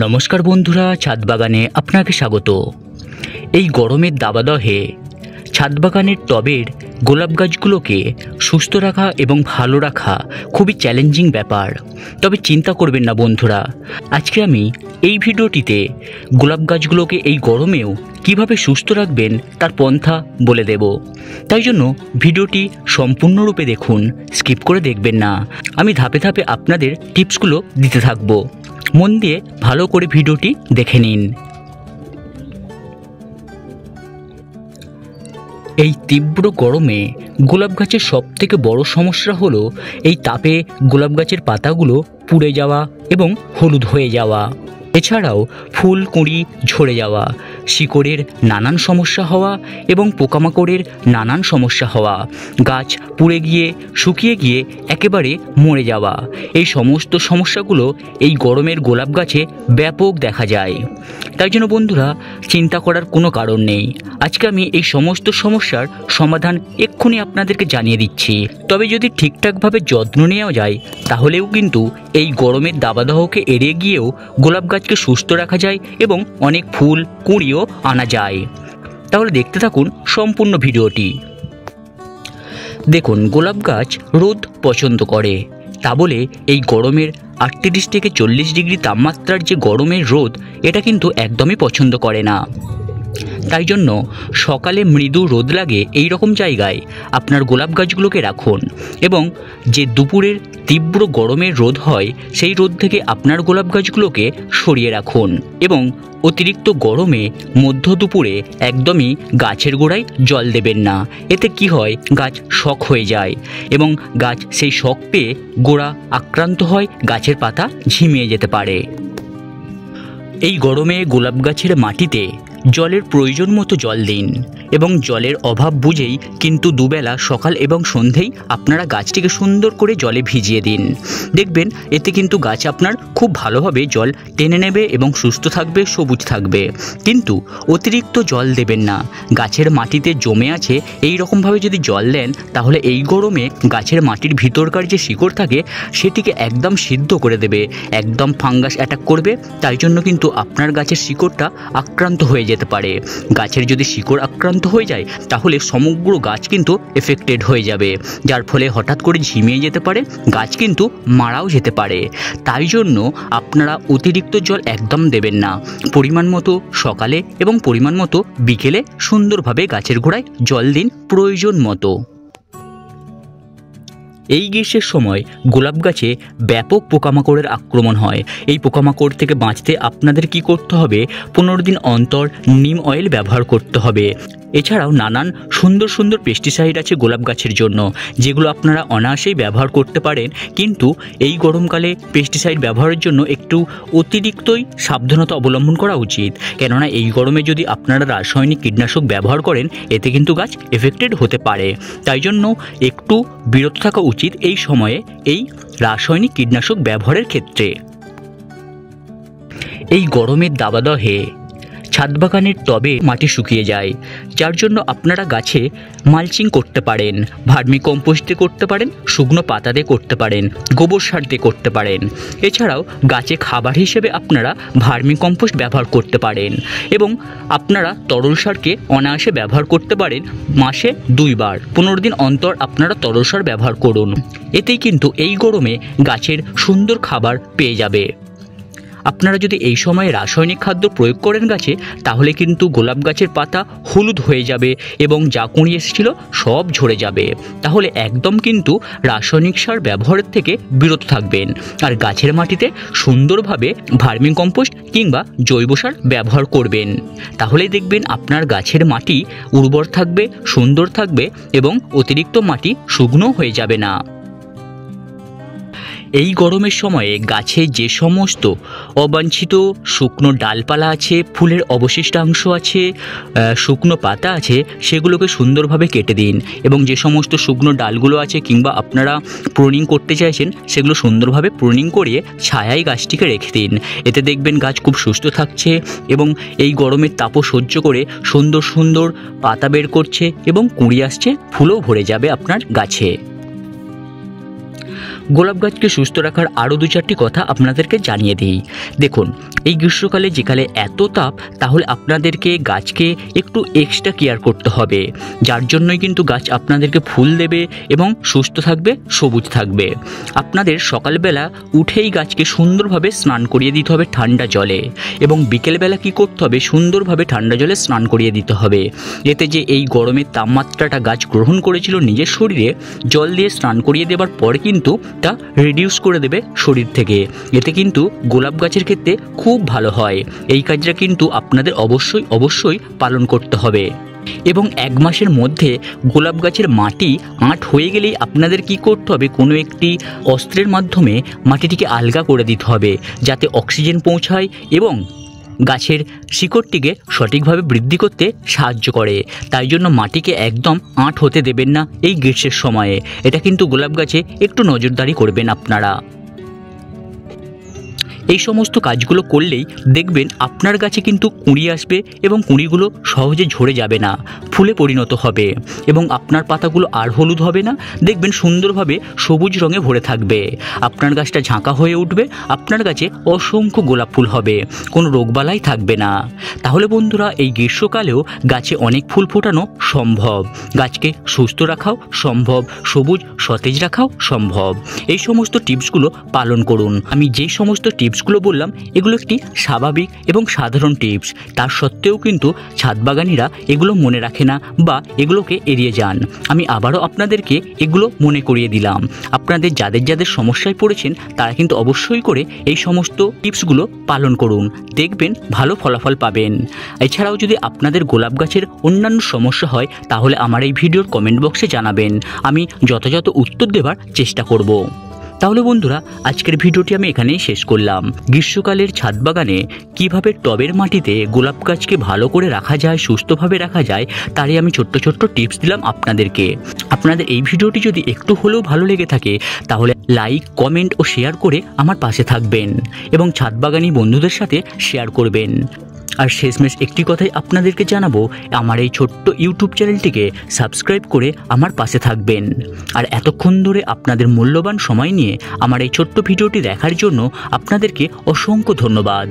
নমস্কার বন্ধুরা, ছাদ বাগানে আপনাকে স্বাগত। এই গরমের দাবদাহে ছাদ বাগানের টবের গোলাপ গাছগুলোকে সুস্থ রাখা এবং ভালো রাখা খুবই চ্যালেঞ্জিং ব্যাপার। তবে চিন্তা করবেন না বন্ধুরা, আজকে আমি এই ভিডিওটিতে গোলাপ গাছগুলোকে এই গরমেও কিভাবে সুস্থ রাখবেন তার পন্থা বলে দেব। তাই জন্য ভিডিওটি সম্পূর্ণরূপে দেখুন, স্কিপ করে দেখবেন না। আমি ধাপে ধাপে আপনাদের টিপসগুলো দিতে থাকব, মন দিয়ে ভালো করে ভিডিওটি দেখে নিন। এই তীব্র গরমে গোলাপ গাছের সবথেকে বড় সমস্যা হলো এই তাপে গোলাপ গাছের পাতাগুলো পুড়ে যাওয়া এবং হলুদ হয়ে যাওয়া। এছাড়াও ফুল কুঁড়ি ঝরে যাওয়া, শিকড়ের নানান সমস্যা হওয়া এবং পোকামাকড়ের নানান সমস্যা হওয়া, গাছ পুড়ে গিয়ে শুকিয়ে গিয়ে একেবারে মরে যাওয়া। এই সমস্ত সমস্যাগুলো এই গরমের গোলাপ গাছে ব্যাপক দেখা যায়। তাই জন্য বন্ধুরা, চিন্তা করার কোনো কারণ নেই। আজকে আমি এই সমস্ত সমস্যার সমাধান এক্ষুনি আপনাদেরকে জানিয়ে দিচ্ছি। তবে যদি ঠিকঠাকভাবে যত্ন নেওয়া যায় তাহলেও কিন্তু এই গরমের দাবদাহকে এড়িয়ে গিয়েও গোলাপ গাছকে সুস্থ রাখা যায় এবং অনেক ফুল কুঁড়িও আনা যায়। তাহলে দেখতে থাকুন সম্পূর্ণ ভিডিওটি। দেখুন, গোলাপ গাছ রোদ পছন্দ করে, তা বলে এই গরমের 38 থেকে 40 ডিগ্রি তাপমাত্রার যে গরমের রোদ, এটা কিন্তু একদমই পছন্দ করে না। তাই জন্য সকালে মৃদু রোদ লাগে এই রকম জায়গায় আপনার গোলাপ গাছগুলোকে রাখুন, এবং যে দুপুরের তীব্র গরমের রোদ হয় সেই রোদ থেকে আপনার গোলাপ গাছগুলোকে সরিয়ে রাখুন। এবং অতিরিক্ত গরমে মধ্য দুপুরে একদমই গাছের গোড়ায় জল দেবেন না। এতে কি হয়, গাছ শক হয়ে যায় এবং গাছ সেই শক পেয়ে গোড়া আক্রান্ত হয়, গাছের পাতা ঝিমিয়ে যেতে পারে। এই গরমে গোলাপ গাছের মাটিতে জলের প্রয়োজন মতো জল দিন এবং জলের অভাব বুঝেই কিন্তু দুবেলা সকাল এবং সন্ধেই আপনারা গাছটিকে সুন্দর করে জলে ভিজিয়ে দিন। দেখবেন এতে কিন্তু গাছ আপনার খুব ভালোভাবে জল টেনে নেবে এবং সুস্থ থাকবে, সবুজ থাকবে। কিন্তু অতিরিক্ত জল দেবেন না। গাছের মাটিতে জমে আছে এই রকমভাবে যদি জল দেন তাহলে এই গরমে গাছের মাটির ভিতরকার যে শিকড় থাকে সেটিকে একদম সিদ্ধ করে দেবে, একদম ফাঙ্গাস অ্যাটাক করবে। তাই জন্য কিন্তু আপনার গাছের শিকড়টা আক্রান্ত হয়ে যেতে পারে। গাছের যদি শিকড় আক্রান্ত হয়ে যায় তাহলে সমগ্র গাছ কিন্তু এফেক্টেড হয়ে যাবে, যার ফলে হঠাৎ করে ঝিমিয়ে যেতে পারে, গাছ কিন্তু মারাও যেতে পারে। তাই জন্য আপনারা অতিরিক্ত জল একদম দেবেন না। পরিমাণ মতো সকালে এবং পরিমাণ মতো বিকেলে সুন্দরভাবে গাছের গোড়ায় জল দিন প্রয়োজন মতো। এই গ্রীষ্মের সময় গোলাপ গাছে ব্যাপক পোকামাকড়ের আক্রমণ হয়। এই পোকামাকড় থেকে বাঁচতে আপনাদের কি করতে হবে, 15 দিন অন্তর নিম অয়েল ব্যবহার করতে হবে। এছাড়াও নানান সুন্দর সুন্দর পেস্টিসাইড আছে গোলাপ গাছের জন্য, যেগুলো আপনারা অনায়াসেই ব্যবহার করতে পারেন। কিন্তু এই গরমকালে পেস্টিসাইড ব্যবহারের জন্য একটু অতিরিক্তই সাবধানতা অবলম্বন করা উচিত, কেননা এই গরমে যদি আপনারা রাসায়নিক কীটনাশক ব্যবহার করেন এতে কিন্তু গাছ এফেক্টেড হতে পারে। তাই জন্য একটু বিরত থাকা উচিত এই সময়ে এই রাসায়নিক কীটনাশক ব্যবহারের ক্ষেত্রে। এই গরমের দাবদাহে ছাদ বাগানের টবে মাটি শুকিয়ে যায়, যার জন্য আপনারা গাছে মালচিং করতে পারেন, ভার্মি কম্পোস্ট দিয়ে করতে পারেন, শুকনো পাতা দিয়ে করতে পারেন, গোবর সার দিয়ে করতে পারেন। এছাড়াও গাছে খাবার হিসেবে আপনারা ভার্মি কম্পোস্ট ব্যবহার করতে পারেন এবং আপনারা তরল সারকে অনায়াসে ব্যবহার করতে পারেন। মাসে 2 বার 15 দিন অন্তর আপনারা তরল সার ব্যবহার করুন। এতেই কিন্তু এই গরমে গাছের সুন্দর খাবার পেয়ে যাবে। আপনারা যদি এই সময়ে রাসায়নিক খাদ্য প্রয়োগ করেন গাছে তাহলে কিন্তু গোলাপ গাছের পাতা হলুদ হয়ে যাবে এবং যা কুঁড়ি এসেছিল সব ঝরে যাবে। তাহলে একদম কিন্তু রাসায়নিক সার ব্যবহারের থেকে বিরত থাকবেন আর গাছের মাটিতে সুন্দরভাবে ভার্মি কম্পোস্ট কিংবা জৈব সার ব্যবহার করবেন। তাহলেই দেখবেন আপনার গাছের মাটি উর্বর থাকবে, সুন্দর থাকবে এবং অতিরিক্ত মাটি শুকনো হয়ে যাবে না। এই গরমের সময়ে গাছে যে সমস্ত অবাঞ্ছিত শুকনো ডালপালা আছে, ফুলের অবশিষ্টাংশ আছে, শুকনো পাতা আছে, সেগুলোকে সুন্দরভাবে কেটে দিন এবং যে সমস্ত শুকনো ডালগুলো আছে কিংবা আপনারা প্রুনিং করতে চাইছেন সেগুলো সুন্দরভাবে প্রুনিং করিয়ে ছায়ায় গাছটিকে রেখে দিন। এতে দেখবেন গাছ খুব সুস্থ থাকছে এবং এই গরমের তাপও সহ্য করে সুন্দর সুন্দর পাতা বের করছে এবং কুঁড়ি আসছে, ফুলও ভরে যাবে আপনার গাছে। গোলাপ গাছকে সুস্থ রাখার আরও 2-4টি কথা আপনাদেরকে জানিয়ে দিই। দেখুন, এই গ্রীষ্মকালে যেকালে এত তাপ, তাহলে আপনাদেরকে গাছকে একটু এক্সট্রা কেয়ার করতে হবে, যার জন্যই কিন্তু গাছ আপনাদেরকে ফুল দেবে এবং সুস্থ থাকবে, সবুজ থাকবে। আপনাদের সকালবেলা উঠেই গাছকে সুন্দরভাবে স্নান করিয়ে দিতে হবে ঠান্ডা জলে, এবং বিকেলবেলা কি করতে হবে, সুন্দরভাবে ঠান্ডা জলে স্নান করিয়ে দিতে হবে। এতে যে এই গরমের তাপমাত্রাটা গাছ গ্রহণ করেছিল নিজের শরীরে, জল দিয়ে স্নান করিয়ে দেওয়ার পরে কিন্তু তা রিডিউস করে দেবে শরীর থেকে। এতে কিন্তু গোলাপ গাছের ক্ষেত্রে খুব ভালো হয়। এই কাজটা কিন্তু আপনাদের অবশ্যই পালন করতে হবে। এবং 1 মাসের মধ্যে গোলাপ গাছের মাটি আঁট হয়ে গেলেই আপনাদের কি করতে হবে, কোনো একটি অস্ত্রের মাধ্যমে মাটিটিকে আলগা করে দিতে হবে, যাতে অক্সিজেন পৌঁছায় এবং গাছের শিকড়টিকে সঠিকভাবে বৃদ্ধি করতে সাহায্য করে। তাই জন্য মাটিকে একদম আঁট হতে দেবেন না এই গ্রীষ্মের সময়ে। এটা কিন্তু গোলাপ গাছে একটু নজরদারি করবেন আপনারা। এই সমস্ত কাজগুলো করলেই দেখবেন আপনার গাছে কিন্তু কুঁড়ি আসবে এবং কুঁড়িগুলো সহজে ঝরে যাবে না, ফুলে পরিণত হবে এবং আপনার পাতাগুলো আর হলুদ হবে না, দেখবেন সুন্দরভাবে সবুজ রঙে ভরে থাকবে। আপনার গাছটা ঝাঁকা হয়ে উঠবে, আপনার গাছে অসংখ্য গোলাপ ফুল হবে, কোনো রোগবালাই থাকবে না। তাহলে বন্ধুরা, এই গ্রীষ্মকালেও গাছে অনেক ফুল ফোটানো সম্ভব, গাছকে সুস্থ রাখাও সম্ভব, সবুজ সতেজ রাখাও সম্ভব। এই সমস্ত টিপসগুলো পালন করুন। আমি যে সমস্ত টিপসগুলো বললাম এগুলো একটি স্বাভাবিক এবং সাধারণ টিপস, তার সত্ত্বেও কিন্তু ছাদ বাগানিরা এগুলো মনে রাখে না বা এগুলোকে এড়িয়ে যান। আমি আবারও আপনাদেরকে এগুলো মনে করিয়ে দিলাম। আপনাদের যাদের সমস্যায় পড়েছেন তারা কিন্তু অবশ্যই করে এই সমস্ত টিপসগুলো পালন করুন, দেখবেন ভালো ফলাফল পাবেন। এছাড়াও যদি আপনাদের গোলাপ গাছের অন্যান্য সমস্যা হয় তাহলে আমার এই ভিডিওর কমেন্ট বক্সে জানাবেন, আমি যথাযথ উত্তর দেওয়ার চেষ্টা করব। তাহলে বন্ধুরা, আজকের ভিডিওটি আমি এখানেই শেষ করলাম। গ্রীষ্মকালের ছাদ বাগানে কিভাবে টবের মাটিতে গোলাপ গাছকে ভালো করে রাখা যায়, সুস্থভাবে রাখা যায়, তারই আমি ছোট্ট টিপস দিলাম আপনাদেরকে। আপনাদের এই ভিডিওটি যদি একটু হলেও ভালো লেগে থাকে তাহলে লাইক, কমেন্ট ও শেয়ার করে আমার পাশে থাকবেন এবং ছাদ বাগানি বন্ধুদের সাথে শেয়ার করবেন। আর শেষমেশ একটি কথাই আপনাদেরকে জানাবো, আমার এই ছোট্ট ইউটিউব চ্যানেলটিকে সাবস্ক্রাইব করে আমার পাশে থাকবেন। আর এতক্ষণ ধরে আপনাদের মূল্যবান সময় নিয়ে আমার এই ছোট্ট ভিডিওটি দেখার জন্য আপনাদেরকে অসংখ্য ধন্যবাদ।